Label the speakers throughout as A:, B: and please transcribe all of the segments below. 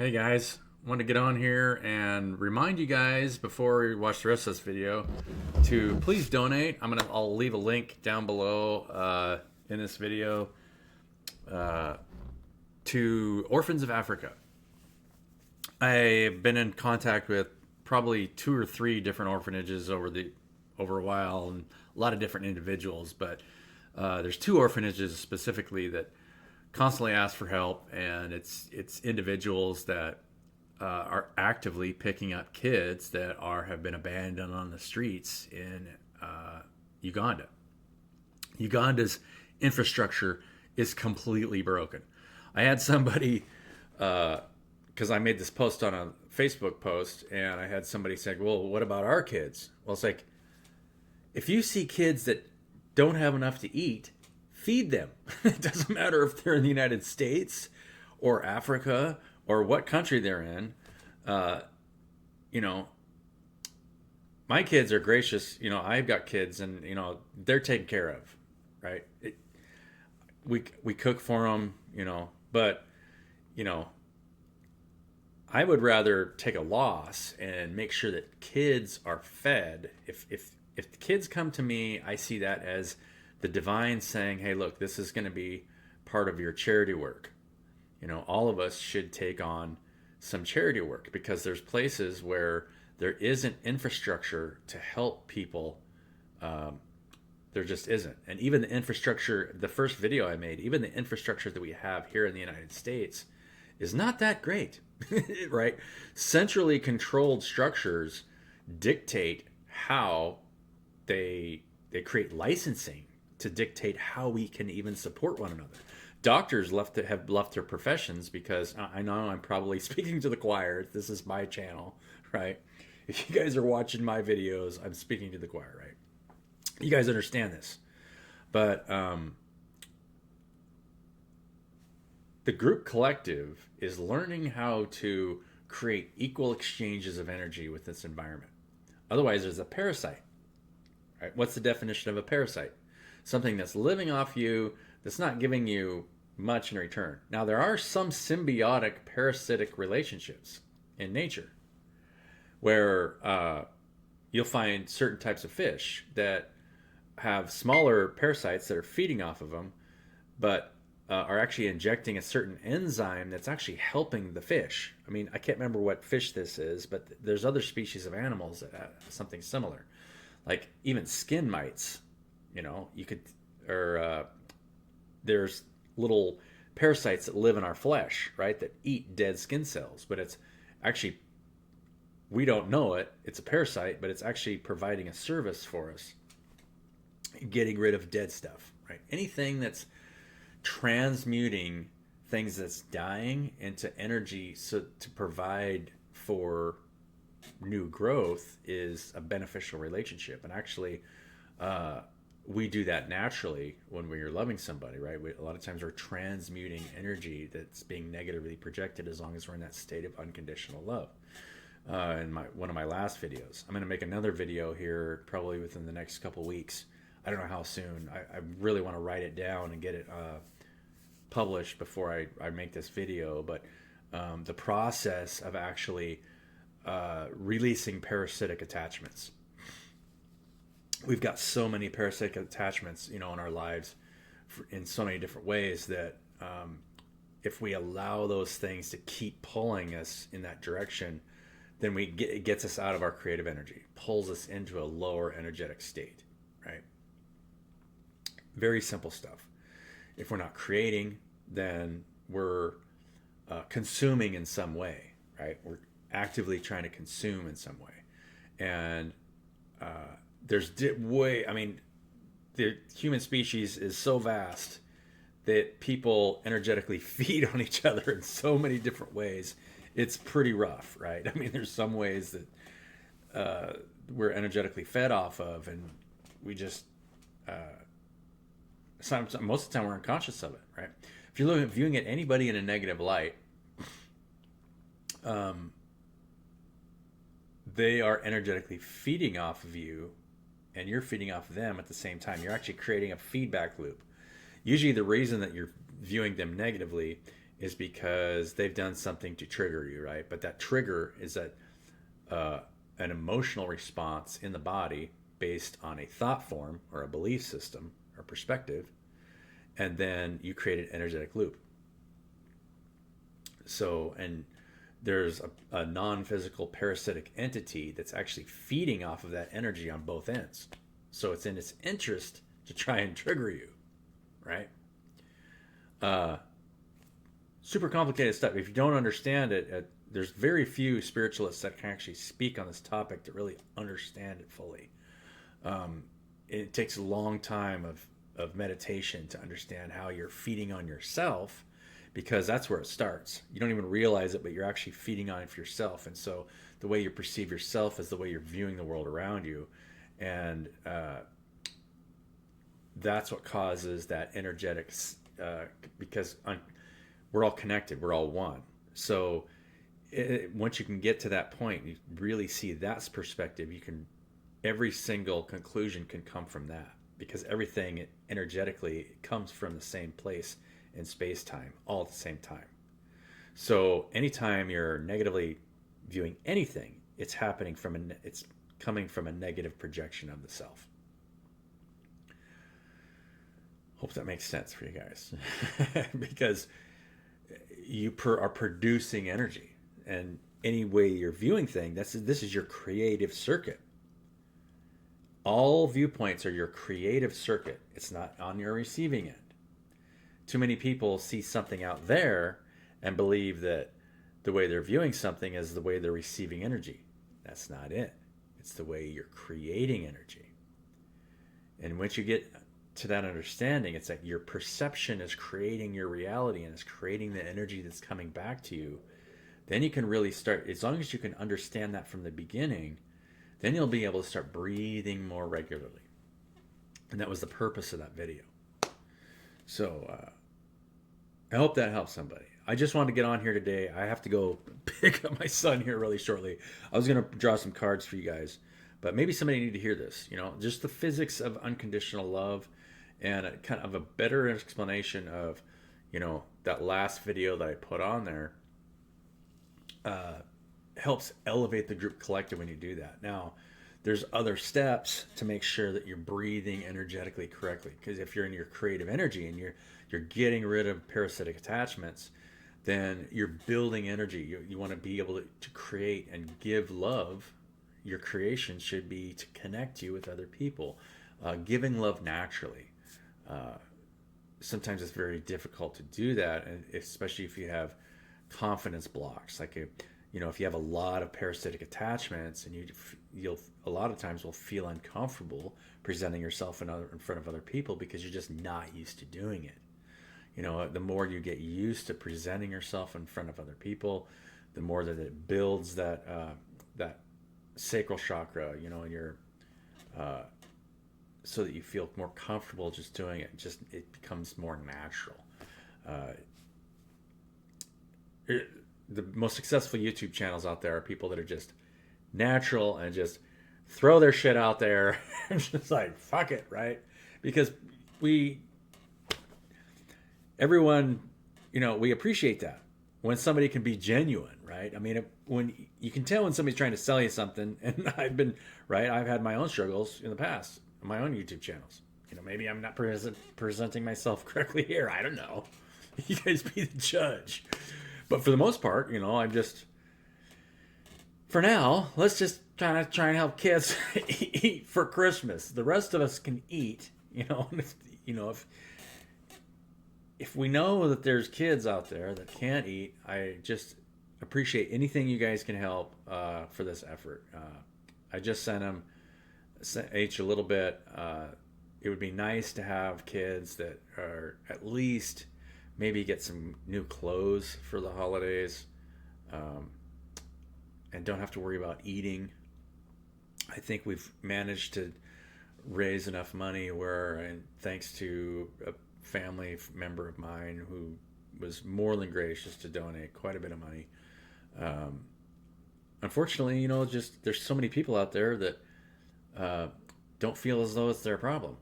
A: Hey guys, want to get on here and remind you guys before we watch the rest of this video to please donate. I'll leave a link down below in this video uh, to Orphans of Africa. I've been in contact with probably 2 or 3 different orphanages over a while, and a lot of different individuals. But there's 2 orphanages specifically that constantly ask for help, and it's individuals that are actively picking up kids that have been abandoned on the streets in Uganda. Uganda's infrastructure is completely broken. I had somebody because I made this post on a Facebook post, and I had somebody say, "Well, what about our kids?" Well, it's like, if you see kids that don't have enough to eat, feed them. It doesn't matter if they're in the United States or Africa or what country they're in. Uh, you know, my kids are gracious. I've got kids, and they're taken care of, right? We cook for them, but you know, I would rather take a loss and make sure that kids are fed. If the kids come to me, I see that as the divine saying, "Hey, look, this is going to be part of your charity work." All of us should take on some charity work, because there's places where there isn't infrastructure to help people. There just isn't. And even the infrastructure, the first video I made, even the infrastructure that we have here in the United States is not that great, right? Centrally controlled structures dictate how they create licensing to dictate how we can even support one another. Doctors have left their professions because I know I'm probably speaking to the choir. This is my channel, right? If you guys are watching my videos, I'm speaking to the choir, right? You guys understand this. But the group collective is learning how to create equal exchanges of energy with this environment. Otherwise, there's a parasite. Right? What's the definition of a parasite? Something that's living off you, that's not giving you much in return. Now, there are some symbiotic parasitic relationships in nature where you'll find certain types of fish that have smaller parasites that are feeding off of them, but are actually injecting a certain enzyme that's actually helping the fish. I mean, I can't remember what fish this is, but there's other species of animals that have something similar. Like even skin mites, you could, or there's little parasites that live in our flesh, right? That eat dead skin cells, but it's actually, we don't know it. It's a parasite, but it's actually providing a service for us, getting rid of dead stuff, right? Anything that's transmuting things that's dying into energy, so to provide for new growth, is a beneficial relationship. And actually, we do that naturally when we're loving somebody, right? A lot of times we're transmuting energy that's being negatively projected, as long as we're in that state of unconditional love. In one of my last videos, I'm going to make another video here probably within the next couple weeks. I don't know how soon. I really want to write it down and get it published before I make this video. But the process of actually releasing parasitic attachments. We've got so many parasitic attachments, in our lives in so many different ways that if we allow those things to keep pulling us in that direction, then it gets us out of our creative energy, pulls us into a lower energetic state, right? Very simple stuff. If we're not creating, then we're consuming in some way, right? We're actively trying to consume in some way. And the human species is so vast that people energetically feed on each other in so many different ways. It's pretty rough, right? I mean, there's some ways that we're energetically fed off of, and we just most of the time we're unconscious of it, right? If you're viewing at anybody in a negative light, they are energetically feeding off of you, and you're feeding off of them at the same time. You're actually creating a feedback loop. Usually the reason that you're viewing them negatively is because they've done something to trigger you, right? But that trigger is uh, an emotional response in the body based on a thought form or a belief system or perspective, and then you create an energetic loop. So, and there's a non-physical parasitic entity that's actually feeding off of that energy on both ends. So it's in its interest to try and trigger you, right? Uh, Super complicated stuff. If you don't understand it, there's very few spiritualists that can actually speak on this topic to really understand it fully. Um, it takes a long time of meditation to understand how you're feeding on yourself, because that's where it starts. You don't even realize it, but you're actually feeding on it for yourself. And so the way you perceive yourself is the way you're viewing the world around you. And that's what causes that energetic, because we're all connected, we're all one. So once you can get to that point, you really see that's perspective. You can, every single conclusion can come from that, because everything energetically comes from the same place in space time all at the same time. So anytime you're negatively viewing anything, it's happening from it's coming from a negative projection of the self. Hope that makes sense for you guys. Because are producing energy, and any way you're viewing things, this is your creative circuit. All viewpoints are your creative circuit. It's not on your receiving end. Too many people see something out there and believe that the way they're viewing something is the way they're receiving energy. That's not it. It's the way you're creating energy. And once you get to that understanding, it's like your perception is creating your reality and is creating the energy that's coming back to you. Then you can really start, as long as you can understand that from the beginning, then you'll be able to start breathing more regularly. And that was the purpose of that video. So I hope that helps somebody. I just wanted to get on here today. I have to go pick up my son here really shortly. I was going to draw some cards for you guys, but maybe somebody need to hear this. You know, just the physics of unconditional love, and a kind of a better explanation of, you know, that last video that I put on there. Helps elevate the group collective when you do that. Now, there's other steps to make sure that you're breathing energetically correctly, because if you're in your creative energy and you're getting rid of parasitic attachments, then you're building energy. You want to be able to create and give love. Your creation should be to connect you with other people, giving love naturally. Sometimes it's very difficult to do that, and especially if you have confidence blocks. Like, you know, if you have a lot of parasitic attachments, and you'll a lot of times will feel uncomfortable presenting yourself in front of other people, because you're just not used to doing it. You know, the more you get used to presenting yourself in front of other people, the more that it builds that that sacral chakra, you know, in your so that you feel more comfortable just doing it. Just it becomes more natural. The most successful YouTube channels out there are people that are just natural and just throw their shit out there and just like, fuck it, right? Because everyone, you know, we appreciate that when somebody can be genuine, right? I mean, when you can tell when somebody's trying to sell you something, and I've had my own struggles in the past on my own YouTube channels. You know, maybe I'm not presenting myself correctly here. I don't know. You guys be the judge. But for the most part, you know, for now, let's just try and help kids eat for Christmas. The rest of us can eat, you know. If we know that there's kids out there that can't eat, I just appreciate anything you guys can help for this effort. I just sent each a little bit. It would be nice to have kids that are at least maybe get some new clothes for the holidays, and don't have to worry about eating. I think we've managed to raise enough money where, and thanks to a family member of mine who was more than gracious to donate quite a bit of money. Unfortunately, you know, just there's so many people out there that don't feel as though it's their problem.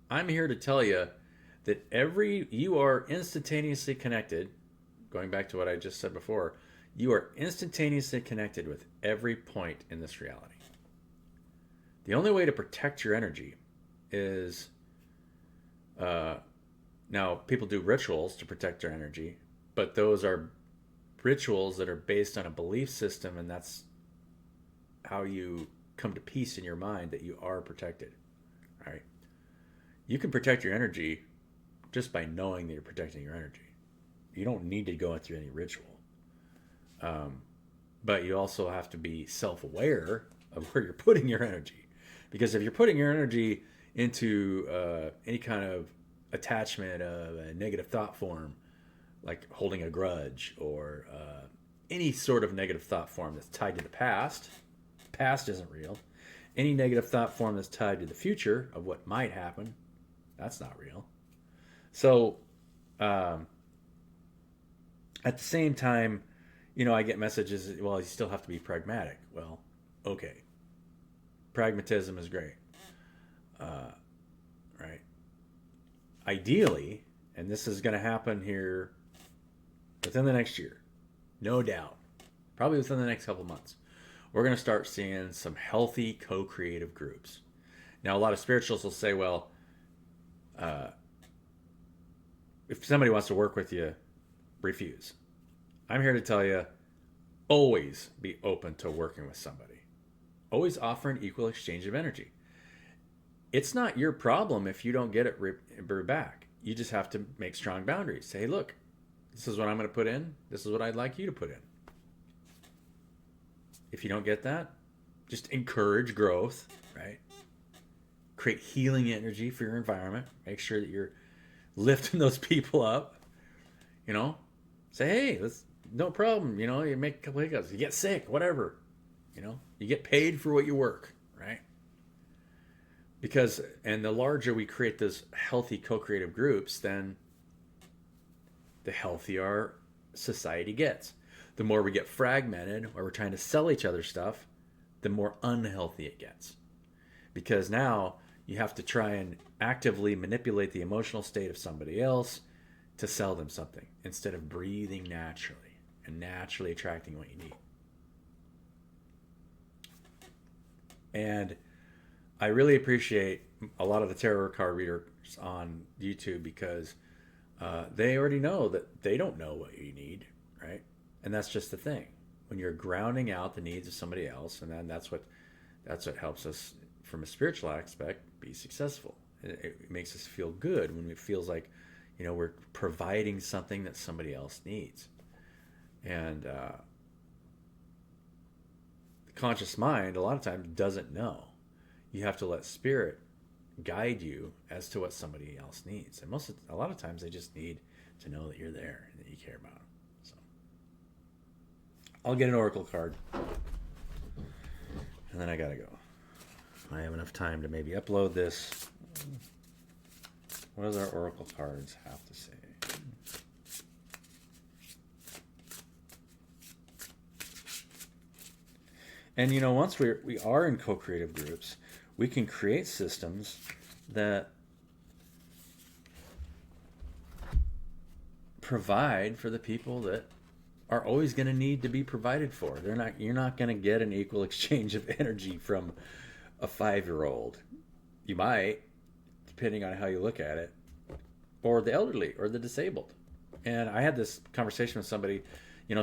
A: I'm here to tell you that you are instantaneously connected. Going back to what I just said before, you are instantaneously connected with every point in this reality. The only way to protect your energy is now people do rituals to protect their energy, but those are rituals that are based on a belief system, and that's how you come to peace in your mind that you are protected. All right. You can protect your energy just by knowing that you're protecting your energy. You don't need to go through any ritual. But you also have to be self-aware of where you're putting your energy. Because if you're putting your energy into any kind of attachment of a negative thought form, like holding a grudge or any sort of negative thought form that's tied to the past isn't real. Any negative thought form that's tied to the future of what might happen, that's not real. So, at the same time, I get messages, well, you still have to be pragmatic. Well, okay. Pragmatism is great. Right. Ideally, and this is going to happen here within the next year, no doubt, probably within the next couple months, we're going to start seeing some healthy co-creative groups. Now, a lot of spiritualists will say, well, if somebody wants to work with you, refuse. I'm here to tell you, always be open to working with somebody. Always offer an equal exchange of energy. It's not your problem if you don't get it back. You just have to make strong boundaries. Say, hey, look, this is what I'm going to put in. This is what I'd like you to put in. If you don't get that, just encourage growth, right? Create healing energy for your environment. Make sure that you're lifting those people up. Say, hey, that's no problem. You make a couple hiccups. You get sick, whatever. You get paid for what you work, right? And the larger we create those healthy co-creative groups, then the healthier society gets. The more we get fragmented, or we're trying to sell each other stuff, the more unhealthy it gets. Because now you have to try and actively manipulate the emotional state of somebody else to sell them something, instead of breathing naturally and naturally attracting what you need. And I really appreciate a lot of the tarot card readers on YouTube, because they already know that they don't know what you need, right? And that's just the thing. When you're grounding out the needs of somebody else, and then that's what helps us from a spiritual aspect be successful. It makes us feel good when it feels like, we're providing something that somebody else needs. And the conscious mind, a lot of times, doesn't know. You have to let spirit guide you as to what somebody else needs. And a lot of times, they just need to know that you're there and that you care about them. So, I'll get an oracle card, and then I gotta go. I have enough time to maybe upload this. What does our oracle cards have to say? And once we are in co-creative groups, we can create systems that provide for the people that are always going to need to be provided for. You're not going to get an equal exchange of energy from a 5-year-old. You might, depending on how you look at it, or the elderly or the disabled. And I had this conversation with somebody,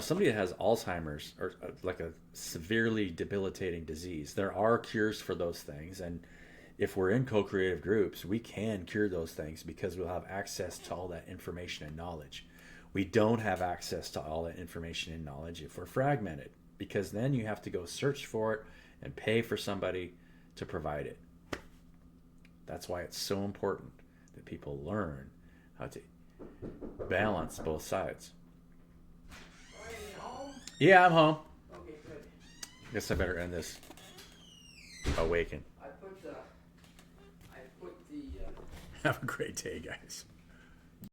A: somebody that has Alzheimer's, or like a severely debilitating disease. There are cures for those things. And if we're in co-creative groups, we can cure those things, because we'll have access to all that information and knowledge. We don't have access to all that information and knowledge if we're fragmented, because then you have to go search for it and pay for somebody to provide it. That's why it's so important that people learn how to balance both sides.
B: Are you home?
A: Yeah, I'm home.
B: Okay, good.
A: Guess I better end this. Awaken.
B: I put the
A: Have a great day, guys.